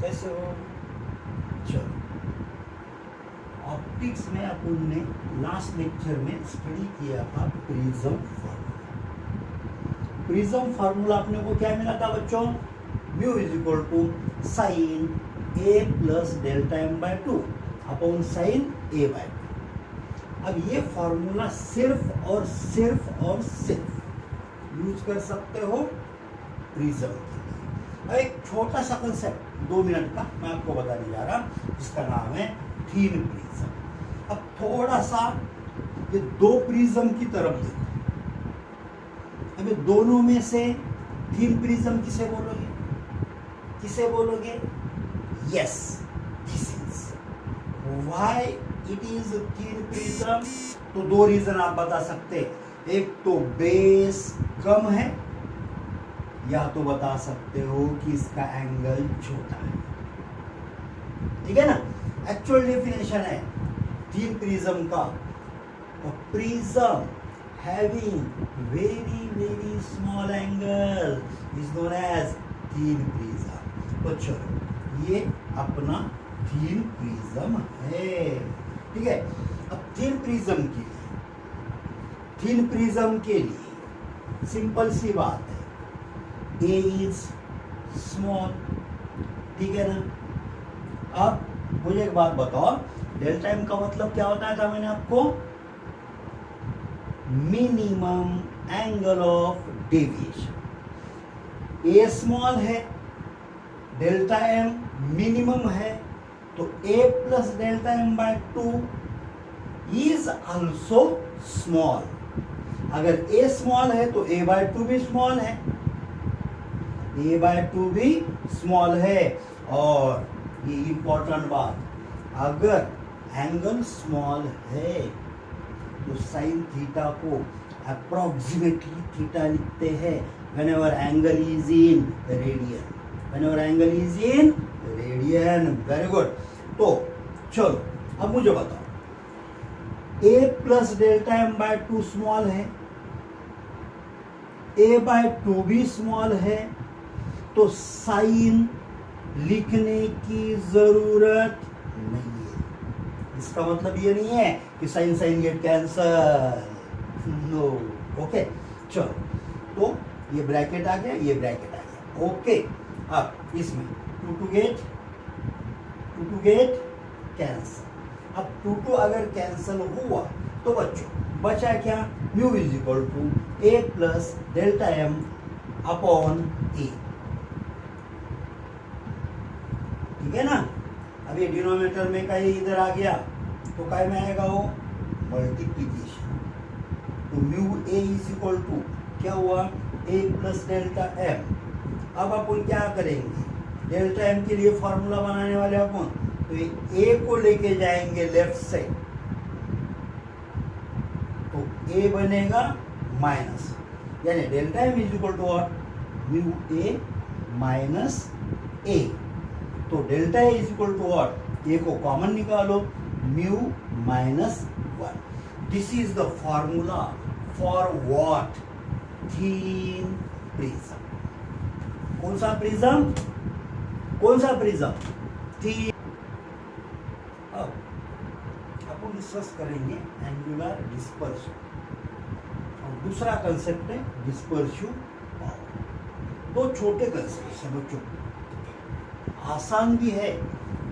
कैसे हो? चलो, ऑप्टिक्स में अपन ने लास्ट लेक्चर में स्टडी किया था प्रिज्म फार्मूला। प्रिज्म फार्मूला अपने को क्या मिला था बच्चों? Mu is equal to sine A plus delta M by 2 upon sine A by 2। अब ये फार्मूला सिर्फ और सिर्फ यूज कर सकते हो प्रिज्म के लिए। एक छोटा सा कंसेप्ट 2 मिनट का मैं आपको बताने जा रहा हूं, जिसका नाम है थीन प्रिज्म। अब थोड़ा सा ये 2 प्रिज्म की तरफ देखो। अब ये दोनों में से थीन प्रिज्म किसे बोलोगे? किसे बोलोगे? Yes, this is why it is thin prism. तो 2 रीजन आप बता सकते, एक तो बेस कम है, या तो बता सकते हो कि इसका एंगल छोटा है। ठीक है ना? एक्चुअल डेफिनेशन है थीन प्रिज्म का, prism having very small angle is known as thin prism. तो चलो, ये अपना थीन प्रिज्म है। ठीक है, अब थीन प्रिज्म के लिए सिंपल सी बात है, ए इज स्मॉल। ठीक है ना? अब मुझे एक बात बताओ, डेल्टा एम का मतलब क्या होता था? मैंने आपको minimum angle of deviation. A small है, डेल्टा एम मिनिमम है, तो A plus delta M by 2 is also small. अगर ए स्मॉल है तो ए बाय 2 भी स्मॉल है, ए बाय 2 भी स्मॉल है। और ये इंपॉर्टेंट बात, अगर एंगल स्मॉल है तो साइन थीटा को अप्रोक्सीमेटली थीटा लिखते हैं whenever angle is in radian. Whenever angle is in radian. Very good. तो चलो, अब मुझे बताओ, A plus delta M by 2 small है, ए बाय 2 भी स्मॉल है, तो साइन लिखने की जरूरत नहीं है। इसका मतलब ये नहीं है कि sine sine get cancel, no. Okay, चलो, तो ये ब्रैकेट आ गया, ये ब्रैकेट आ गया। ओके, अब इसमें 2 टू गेट कैंसल। अब 2 अगर कैंसल हुआ तो बच्चों बचा क्या? Mu is equal to A plus delta M upon A. ठीक है ना? अब ये डिनोमिनेटर में का ये इधर आ गया, तो काय में आएगा वो? मल्टीप्लीकेशन। तो mu A is equal to क्या हुआ? A plus delta M. अब अपन क्या करेंगे? डेल्टा एम के लिए फॉर्मूला बनाने वाले अपन, तो ये ए को लेके जाएंगे लेफ्ट साइड, तो ए बनेगा माइनस, यानी delta M is equal to what? Mu A minus A. तो delta A is equal to what? A को कॉमन निकालो, mu minus 1। This is the formula for what? Thin prism. कौन सा प्रिज्म? कौन सा प्रिज्म? थीन। अब अपन discuss करेंगे एंगुलर डिस्पर्शन, और दूसरा कंसेप्ट है डिस्पर्सिव पावर। 2 छोटे कंसेप्ट हैं बच्चों, आसान भी है,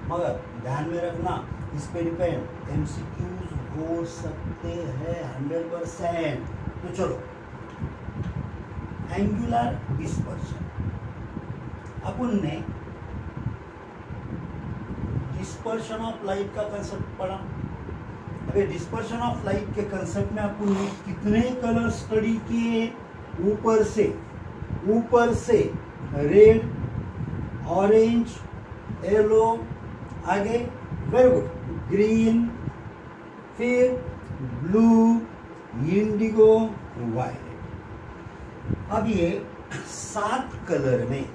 मगर ध्यान में रखना, इस पे डिपेंड एमसीक्यूज हो सकते हैं 100%। तो चलो, एंगुलर डिस्पर्शन अपन ने डिस्पर्शन ऑफ लाइट का कंसेप्ट पढ़ा। अबे डिस्पर्शन ऑफ लाइट के कंसेप्ट में अपन ने कितने कलर स्टडी किए? ऊपर से रेड, ऑरेंज, येलो, आगे वेरी गुड, ग्रीन, फिर ब्लू, इंडिगो, वायलेट। अब ये 7 कलर में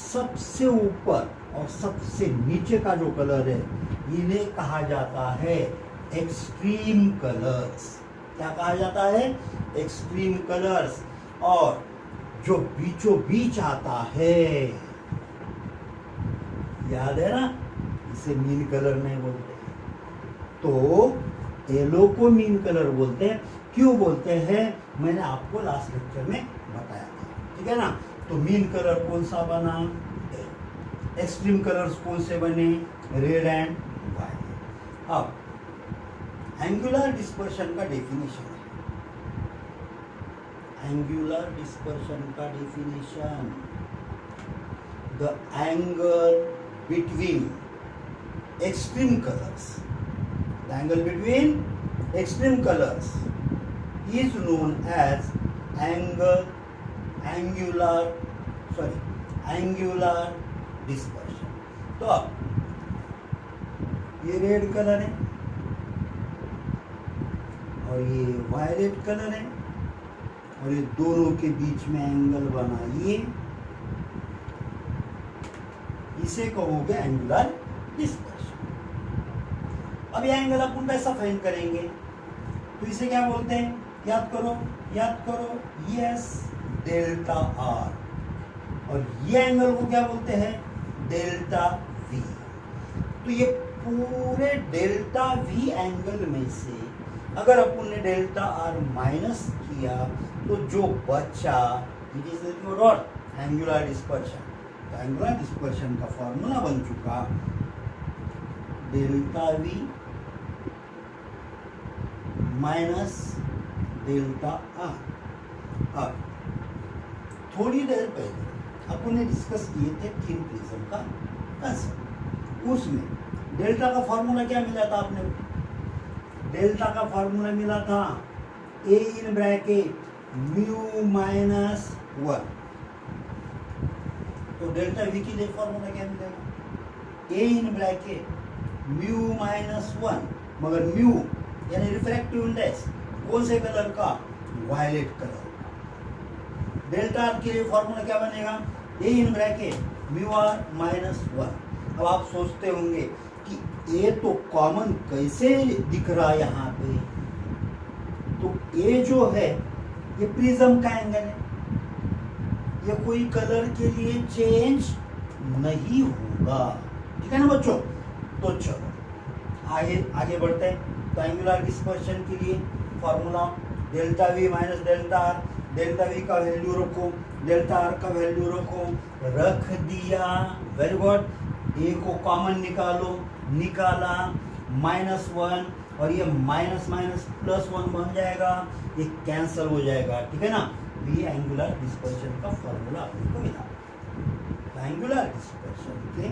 सबसे ऊपर और सबसे नीचे का जो कलर है, इन्हें कहा जाता है एक्सट्रीम कलर्स। क्या कहा जाता है? Extreme colours. और जो बीचों बीच आता है याद है ना, इसे मीन कलर नहीं बोलते। तो येलो को मीन कलर बोलते हैं। क्यों बोलते हैं मैंने आपको लास्ट लेक्चर में बताया था, ठीक है ना। तो मीन कलर कौन सा बना, एक्सट्रीम कलर्स कौन से बने, रेड एंड वायलेट। अब एंगुलर डिस्पर्शन का डेफिनेशन है, एंगुलर डिस्पर्शन का definition, the angle between extreme colors, the angle between extreme colors is known as angular dispersion। तो अब ये रेड कलर है और ये वायलेट कलर है और ये दोनों के बीच में एंगल बना, ये इसे कहोगे एंगुलर डिस्पर्शन। अब ये एंगल अपन कैसा फाइंड करेंगे, तो इसे क्या बोलते हैं, याद करो, यस डेल्टा आर, और ये एंगल को क्या बोलते हैं, डेल्टा वी। तो ये पूरे डेल्टा वी एंगल में से अगर अपन ने डेल्टा आर माइनस किया तो जो बचा it is not angular dispersion. तो एंगुलर डिस्पर्शन का फॉर्मूला बन चुका delta V minus delta are. अब थोड़ी देर पहले अपन ने डिस्कस किए थे थिन प्रिज्म का कंसेप्ट, उसमें डेल्टा का फॉर्मूला क्या मिला था आपने, डेल्टा का फॉर्मूला मिला था ए इन ब्रैकेट म्यू माइनस 1। तो डेल्टा वी की लिए फॉर्मूला क्या मिलेगा, ए इन ब्रैकेट म्यू माइनस 1, मगर म्यू यानी रिफ्रैक्टिव इंडेक्स कौन से कलर का, वायलेट कलर का। डेल्टा आर के लिए फॉर्मूला क्या बनेगा, A in bracket mu R minus 1। अब आप सोचते होंगे कि ए तो कॉमन कैसे दिख रहा है यहाँ पे, तो ए जो है ये प्रिज्म का एंगल है, ये कोई कलर के लिए चेंज नहीं होगा, ठीक है ना बच्चों। तो चलो आगे बढ़ते हैं। तो एंगुलर डिस्पर्शन के लिए formula delta V minus delta are, delta we का वैल्यू रखो, डेल्टा आर का वैल्यू रखो, रख दिया, वेरी गुड। ए को कॉमन निकाला -1 और ये माइनस माइनस +1 बन जाएगा, ये कैंसल हो जाएगा, ठीक है ना। तो ये एंगुलर डिस्पर्शन का फॉर्मूला अपने को मिला। तो एंगुलर डिस्पर्शन के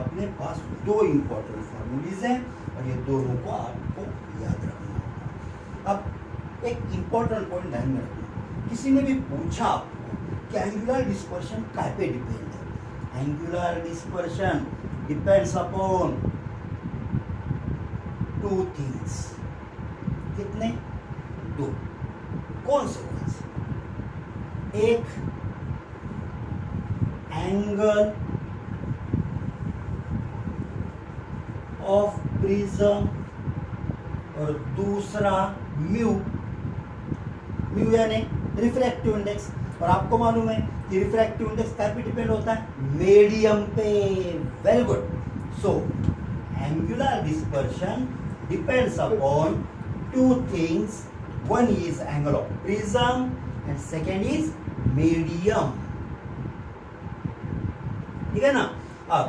अपने पास दो इंपॉर्टेंट फॉर्मूलीज हैं और ये दोनों को आपको याद रखना होगा। अब एक इंपॉर्टेंट पॉइंट ध्यान में रखना, किसी ने भी पूछा आपको कि एंगुलर डिस्पर्शन काय पे डिपेंड है, angular dispersion depends upon 2 things. कितने, 2। कौन से? एक एंगल ऑफ प्रिज्म और दूसरा म्यू यानी रिफ्रैक्टिव इंडेक्स। और आपको मालूम है कि रिफ्रैक्टिव इंडेक्स क्या पे डिपेंड होता है, मीडियम पे, very good. So angular dispersion depends upon 2 things, one is angle of prism and second is medium, ठीक है ना। अब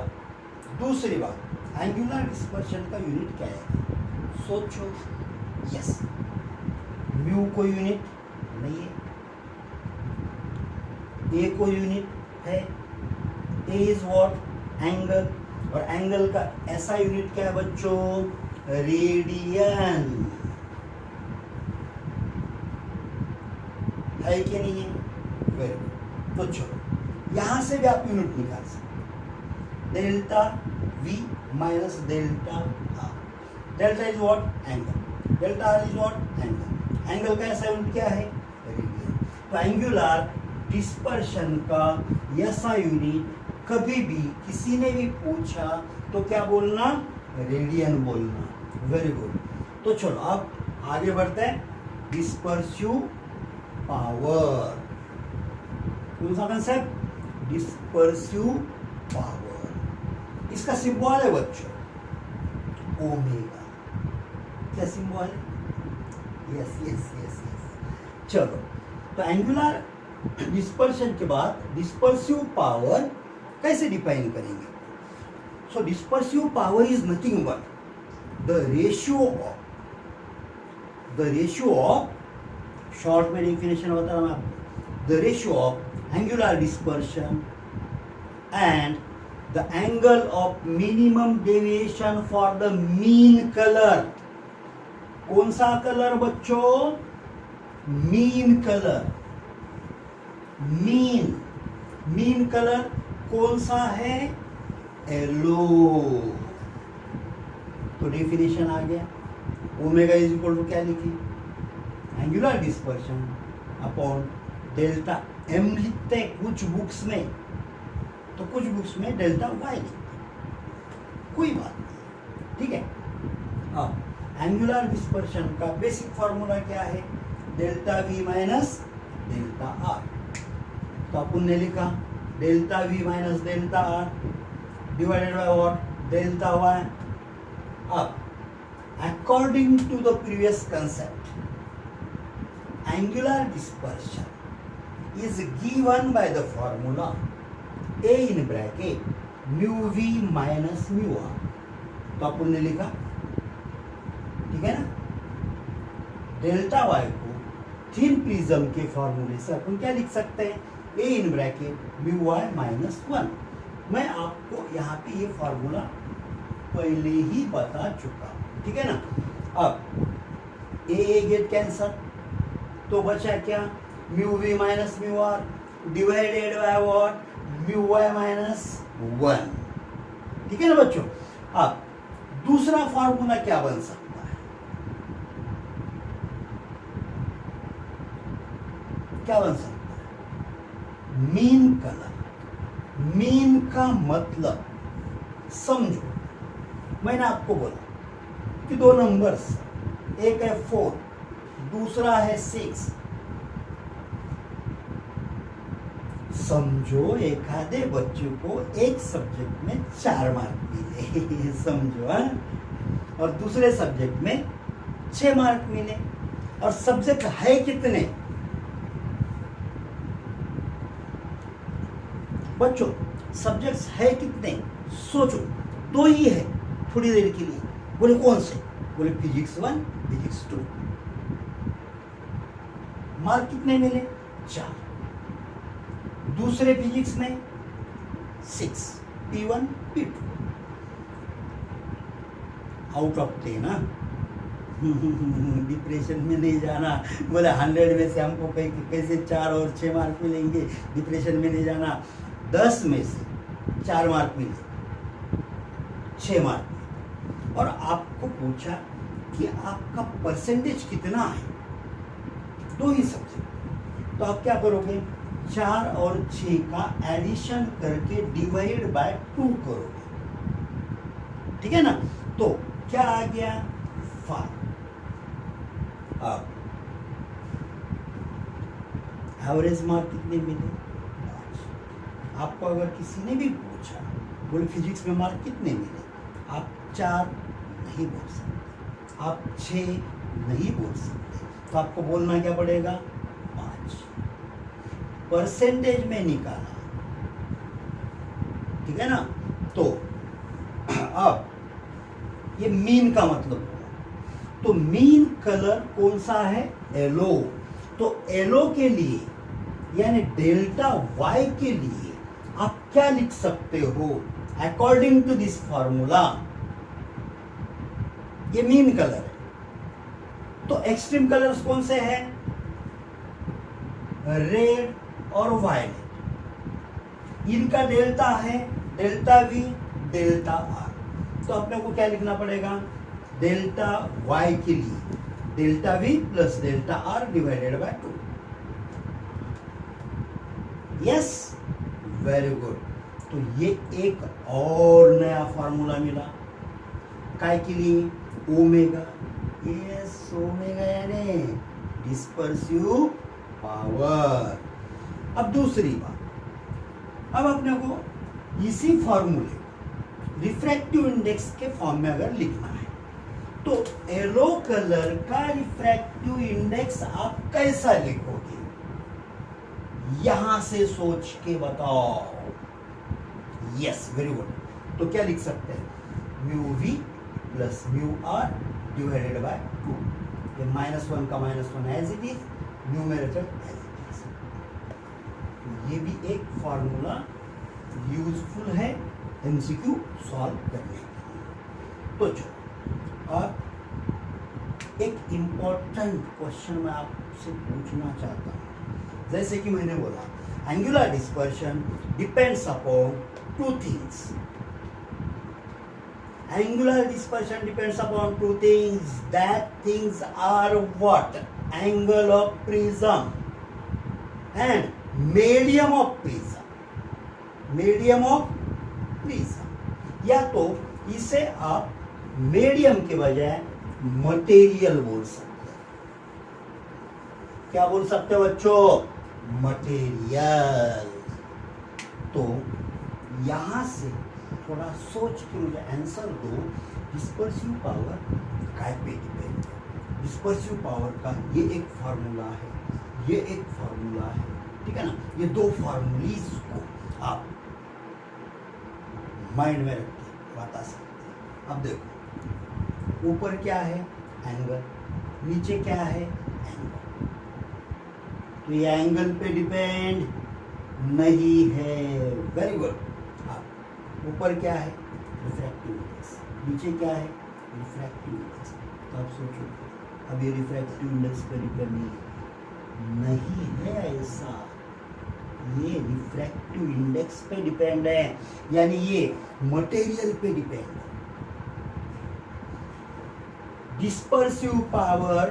दूसरी बात, एंगुलर डिस्पर्शन का यूनिट क्या है, सोचो। यस, म्यू को यूनिट नहीं है, ए को यूनिट है, ए इज व्हाट, एंगल, और एंगल का ऐसा यूनिट क्या है बच्चों, रेडियन, है कि नहीं है, वेरी गुड। तो चलो यहां से भी आप यूनिट निकाल सकते, delta V minus delta are. Delta is what, angle, delta R is what, angle. Angle का ऐसा यूनिट क्या है, रेडियन। तो एंगुलर डिस्पर्शन का ऐसा यूनिट कभी भी किसी ने भी पूछा तो क्या बोलना, रेडियन बोलना, वेरी गुड। तो चलो अब आगे बढ़ते हैं, डिस्पर्सिव पावर। कौन सा कंसेप्ट, डिस्पर्सिव पावर। इसका सिंबल है बच्चों ओमेगा। क्या सिंबल है? Yes yes yes yes. चलो, तो एंगुलर डिस्पर्शन के बाद डिस्पर्सिव पावर कैसे डिफाइन करेंगे? So dispersive power is nothing but the ratio of short में डेफिनेशन बता रहा हूं आपको, the ratio of angular dispersion and the angle of minimum deviation for the mean colour. कौन सा कलर बच्चों? Mean colour. मीन कलर कौन सा है? येलो। तो डेफिनेशन आ गया। ओमेगा इज इक्वल टू क्या लिखी? Angular dispersion upon delta M लिखते हैं कुछ बुक्स में, तो कुछ बुक्स में डेल्टा वाई लिखते हैं, कोई बात नहीं, ठीक है। अब एंगुलर डिस्पर्शन का बेसिक फॉर्मूला क्या है? Delta V minus delta R. तो अपन ने लिखा delta V minus delta R divided by what? Delta Y. अब according to the previous concept, angular dispersion is given by the formula a in bracket mu v minus mu r। तो अपन ने लिखा, ठीक है ना, डेल्टा वाई को thin prism के फॉर्मूले से अपन क्या लिख सकते हैं? a in bracket mu Y minus 1। मैं आपको यहाँ पे ये फॉर्मूला पहले ही बता चुका हूँ, ठीक है ना। अब a गेट कैंसर, तो बचा क्या? Mu V minus mu R divided by what? Mu Y minus 1, ठीक है ना बच्चों। अब दूसरा फॉर्मूला क्या बन सकता है? क्या बन सकता है? Mean colour. मीन का मतलब समझो, मैंने आपको बोला कि दो नंबर्स, एक है 4, दूसरा है 6। समझो एखादे बच्चे को एक सब्जेक्ट में 4 मार्क मिले समझो, हाँ? और दूसरे सब्जेक्ट में 6 मार्क मिले, और सब्जेक्ट है कितने बच्चों? सब्जेक्ट्स है कितने? सोचो, 2 ही है थोड़ी देर के लिए। बोले कौन से? बोले फिजिक्स 1 फिजिक्स 2। मार्क कितने मिले? 4। दूसरे फिजिक्स में 6, P1 P2 आउट ऑफ 10 ना। डिप्रेशन में नहीं जाना। बोले 100 में से हमको कैसे 4 और 6 मार्क मिलेंगे? डिप्रेशन में नहीं जाना। 10 में से 4 मार्क मिले, 6 मार्क मिले, और आपको पूछा कि आपका परसेंटेज कितना है? 2 ही सब्जेक्ट, तो आप क्या करोगे? 4 और 6 का एडिशन करके डिवाइड बाय 2 करोगे, ठीक है ना। तो क्या आ गया? 5। अब एवरेज मार्क कितने मिले? 5। आपको अगर किसी ने भी पूछा बोले फिजिक्स में मार्क कितने मिले, आप 4 नहीं बोल सकते, आप 6 नहीं बोल सकते, तो आपको बोलना क्या पड़ेगा? 5 परसेंटेज में निकाला, ठीक है ना। तो अब ये मीन का मतलब हुआ, तो मीन कलर कौन सा है? येलो। तो येलो के लिए यानी डेल्टा वाई के लिए आप क्या लिख सकते हो? अकॉर्डिंग टू दिस फॉर्मूला ये मीन कलर है, तो एक्सट्रीम कलर्स कौन से हैं? रेड और वायलेट। इनका डेल्टा है डेल्टा वी डेल्टा आर। तो अपने को क्या लिखना पड़ेगा? डेल्टा वाई के लिए delta we plus delta R divided by 2। Yes, very good. तो ये एक और नया फॉर्मूला मिला, काय के लिए? ओमेगा। यस, ओमेगा यानी डिस्पर्सिव पावर। अब दूसरी बात, अब अपने को इसी फॉर्मूले रिफ्रैक्टिव इंडेक्स के फॉर्म में अगर लिखना है तो येलो कलर का रिफ्रैक्टिव इंडेक्स आप कैसा लिखोगे, यहां से सोच के बताओ। Yes, very good. तो क्या लिख सकते हैं, mu V plus mu R divided by 2। ये -1 का -1 as it is, numerator as it is. ये भी एक फॉर्मूला यूजफुल है एमसीक्यू सॉल्व करने के लिए। तो चलो, और एक इंपॉर्टेंट क्वेश्चन मैं आपसे पूछना चाहता हूँ। जैसे कि मैंने बोला, angular dispersion depends upon two things. Angular dispersion depends upon two things. That things are what? Angle of prism and medium of prism. Medium of prism. या तो इसे आप मीडियम के बजाय मटेरियल बोल सकते हैं। क्या बोल सकते हो बच्चों? मटेरियल। तो यहां से थोड़ा सोच के मुझे आंसर दो, डिस्पर्सिव पावर काय पे डिपेंड है? डिस्पर्सिव पावर का ये एक फार्मूला है, ये एक फार्मूला है, ठीक है ना। ये दो फार्मूलीज को आप माइंड में रख के बता सकते हैं। अब देखो, ऊपर क्या है? एंगल। नीचे क्या है? एंगल। तो ये एंगल पे डिपेंड नहीं है। Very good. ऊपर क्या है? Refractive index. नीचे क्या है? Refractive index. तो आप सोचो, अब ये रिफ्रैक्टिव इंडेक्स पर डिपेंड नहीं है ऐसा, ये रिफ्रैक्टिव इंडेक्स पे डिपेंड है, यानी ये मटेरियल पे डिपेंड है। Dispersive power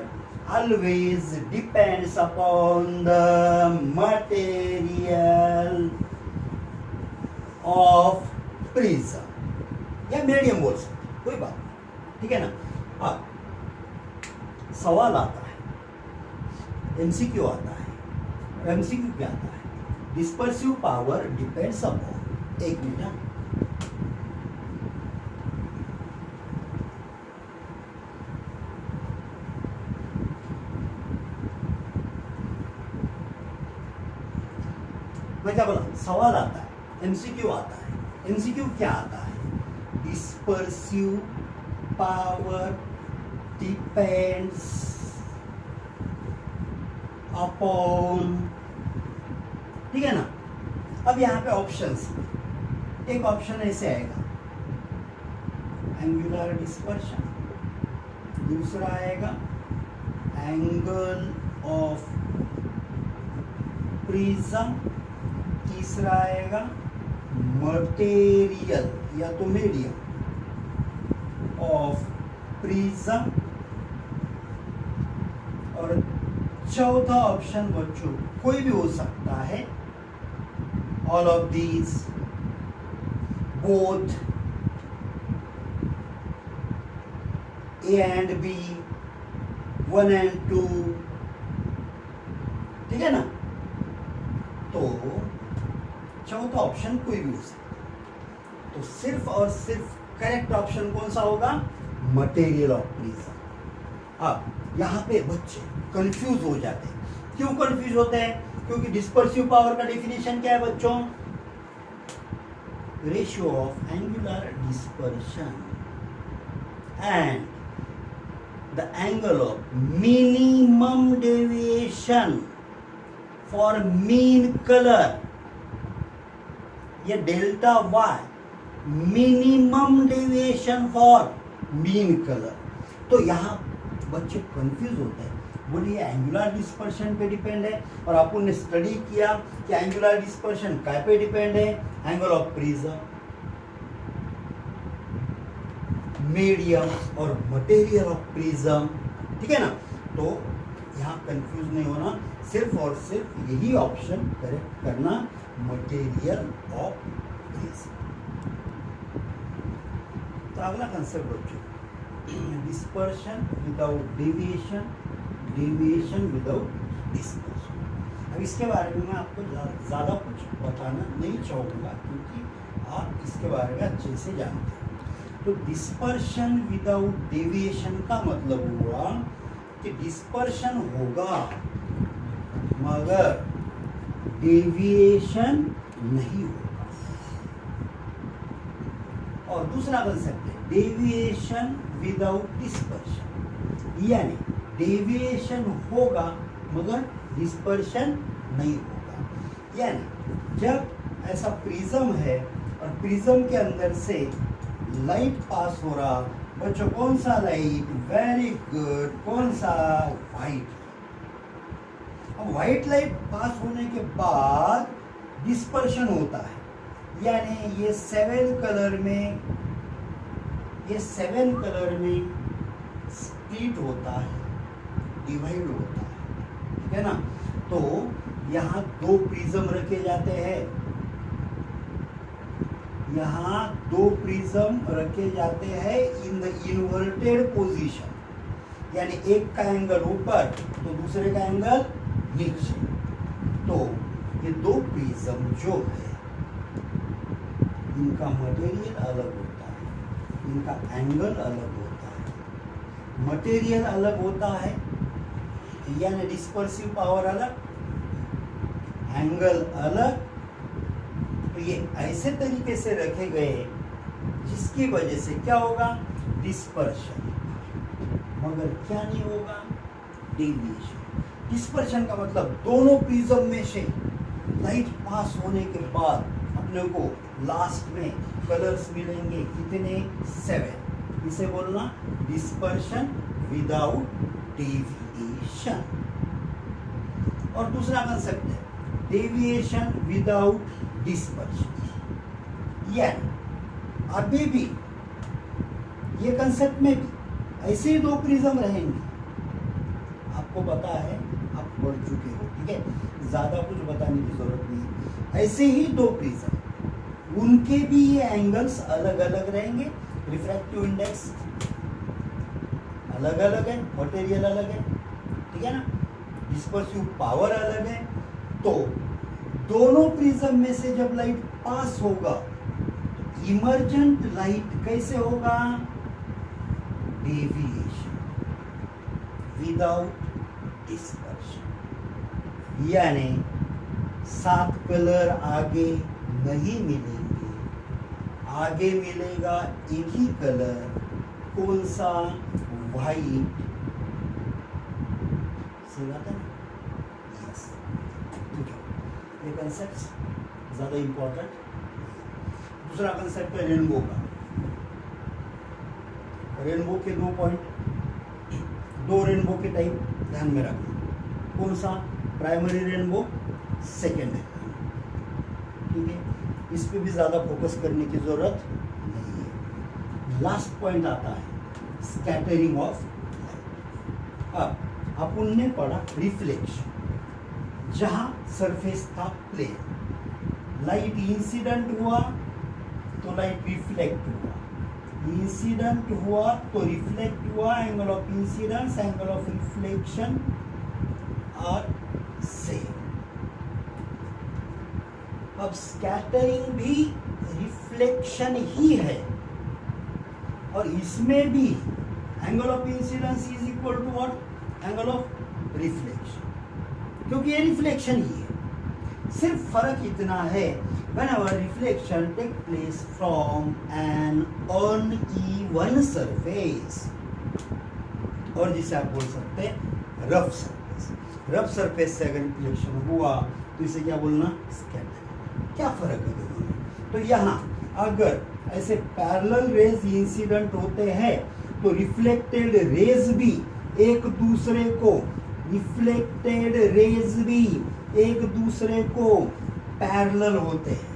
always depends upon the material of prism या मीडियम बोल सकते, कोई बात नहीं, ठीक है ना। अब सवाल आता है, एमसीक्यू आता है। एमसीक्यू क्या आता है? डिस्पर्सिव पावर डिपेंड्स अपॉन, एक मिनट, मैं क्या बोला? सवाल आता है, एमसीक्यू आता है। एमसीक्यू क्या आता है? डिस्पर्सिव पावर डिपेंड्स अपॉन, ठीक है ना। अब यहाँ पे ऑप्शंस, एक ऑप्शन ऐसे आएगा एंगुलर डिस्पर्शन, दूसरा आएगा एंगल ऑफ प्रिज्म, तीसरा आएगा मटेरियल या तो मीडियम ऑफ प्रिज्म, और चौथा ऑप्शन बच्चों कोई भी हो सकता है, all of these, both A and B, 1 and 2, ठीक है ना। तो चौथा ऑप्शन कोई भी हो सकता है। तो सिर्फ और सिर्फ करेक्ट ऑप्शन कौन सा होगा? Material of prism. अब यहाँ पे बच्चे कंफ्यूज हो जाते हैं। क्यों कंफ्यूज होते हैं? क्योंकि डिस्पर्सिव पावर का डेफिनेशन क्या है बच्चों? Ratio of angular dispersion and the angle of minimum deviation for mean colour, ये delta Y, minimum deviation for mean colour. तो यहाँ बच्चे कंफ्यूज होते हैं, बोले ये एंगुलर डिस्पर्शन पे डिपेंड है, और अपन ने स्टडी किया कि एंगुलर डिस्पर्शन काय पे डिपेंड है? एंगल ऑफ प्रिज्म, मीडियम और मटेरियल ऑफ प्रिज्म, ठीक है ना। तो यहाँ कंफ्यूज नहीं होना, सिर्फ और सिर्फ यही ऑप्शन करेक्ट करना, मटेरियल ऑफ प्रिज्म। तो अगला कंसेप्ट बच्चों, dispersion without deviation, deviation without dispersion. अब इसके बारे में मैं आपको ज़्यादा कुछ बताना नहीं चाहूँगा, क्योंकि आप इस इसके बारे में अच्छे से जानते हैं। तो डिस्पर्शन विदाउट डेविएशन का मतलब हुआ कि डिस्पर्शन होगा मगर डेविएशन नहीं होगा। और दूसरा कंसेप्ट है डेविएशन विदाउट डिस्पर्शन, यानी डेविएशन होगा मगर डिस्पर्शन नहीं होगा। यानी जब ऐसा प्रिज्म है और प्रिज्म के अंदर से लाइट पास हो रहा, बच्चों कौन सा लाइट? वेरी गुड, कौन सा? व्हाइट। अब व्हाइट लाइट पास होने के बाद डिस्पर्शन होता है, यानी ये 7 कलर में स्प्लिट होता है, डिवाइड होता है, ठीक है ना। तो यहाँ 2 प्रिज्म रखे जाते हैं, यहाँ 2 प्रिज्म रखे जाते हैं इन द इन्वर्टेड पोजीशन, यानी एक का एंगल ऊपर तो दूसरे का एंगल नीचे। तो ये 2 प्रिज्म जो है इनका मटेरियल अलग होता है, इनका एंगल अलग होता है। मटेरियल अलग होता है यानी डिस्पर्सिव पावर अलग, एंगल अलग। तो ये ऐसे तरीके से रखे गए जिसकी वजह से क्या होगा? डिस्पर्शन, मगर क्या नहीं होगा? डेविएशन। डिस्पर्शन का मतलब दोनों प्रिज्म में से लाइट पास होने के बाद अपने को लास्ट में कलर्स मिलेंगे कितने? 7। इसे बोलना डिस्पर्शन विदाउट डेविएशन। और दूसरा कंसेप्ट है डेविएशन विदाउट डिस्पर्शन। यानी अभी भी ये कंसेप्ट में भी ऐसे ही 2 प्रिज्म रहेंगे, आपको पता है, आप पढ़ चुके हो, ठीक है, ज्यादा कुछ बताने की जरूरत नहीं। ऐसे ही 2 प्रिज्म, उनके भी ये एंगल्स अलग अलग रहेंगे, रिफ्रैक्टिव इंडेक्स अलग अलग है, मटेरियल अलग है, ठीक है ना, डिस्पर्सिव पावर अलग है। तो दोनों प्रिज्म में से जब लाइट पास होगा तो इमर्जेंट लाइट कैसे होगा? डेविएशन विदाउट डिस्पर्शन, यानी 7 कलर आगे नहीं मिलेंगे, आगे मिलेगा एक ही कलर, कौन सा? व्हाइट। सही बात है? यस। ये कंसेप्ट ज्यादा इंपॉर्टेंट। दूसरा कंसेप्ट है रेनबो का। रेनबो के 2 पॉइंट, 2 रेनबो के टाइप ध्यान में रखना। कौन सा? प्राइमरी रेनबो, सेकेंडरी, ठीक है, इस पे भी ज्यादा फोकस करने की जरूरत नहीं है। लास्ट पॉइंट आता है स्कैटरिंग ऑफ लाइट। अब अपन ने पढ़ा रिफ्लेक्शन, जहां सरफेस था प्लेन, लाइट इंसिडेंट हुआ तो लाइट रिफ्लेक्ट हुआ, इंसिडेंट हुआ तो रिफ्लेक्ट हुआ, angle of incidence, angle of reflection are same. अब स्कैटरिंग भी रिफ्लेक्शन ही है और इसमें भी angle of incidence is equal to what? Angle of reflection, क्योंकि ये रिफ्लेक्शन ही है। सिर्फ फर्क इतना है whenever reflection take place from an uneven surface, और जिसे आप बोल सकते हैं रफ सरफेस। रफ सरफेस से अगर रिफ्लेक्शन हुआ तो इसे क्या बोलना? स्कैटरिंग। क्या फर्क है दोनों में? तो यहाँ अगर ऐसे पैरेलल रेज इंसिडेंट होते हैं तो रिफ्लेक्टेड रेज भी एक दूसरे को, रिफ्लेक्टेड रेज भी एक दूसरे को पैरेलल होते हैं,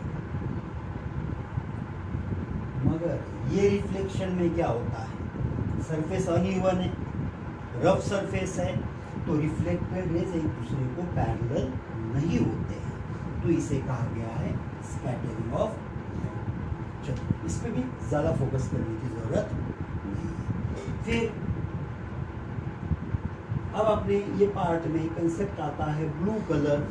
मगर ये रिफ्लेक्शन में क्या होता है? सरफेस अनइवन है, रफ सरफेस है, तो रिफ्लेक्टेड रेज एक दूसरे को पैरेलल नहीं होते हैं, तो इसे कहा गया है स्कैटरिंग ऑफ लाइट। चलो, इस पे भी ज्यादा फोकस करने की जरूरत नहीं है। फिर अब अपने ये पार्ट में कंसेप्ट आता है ब्लू कलर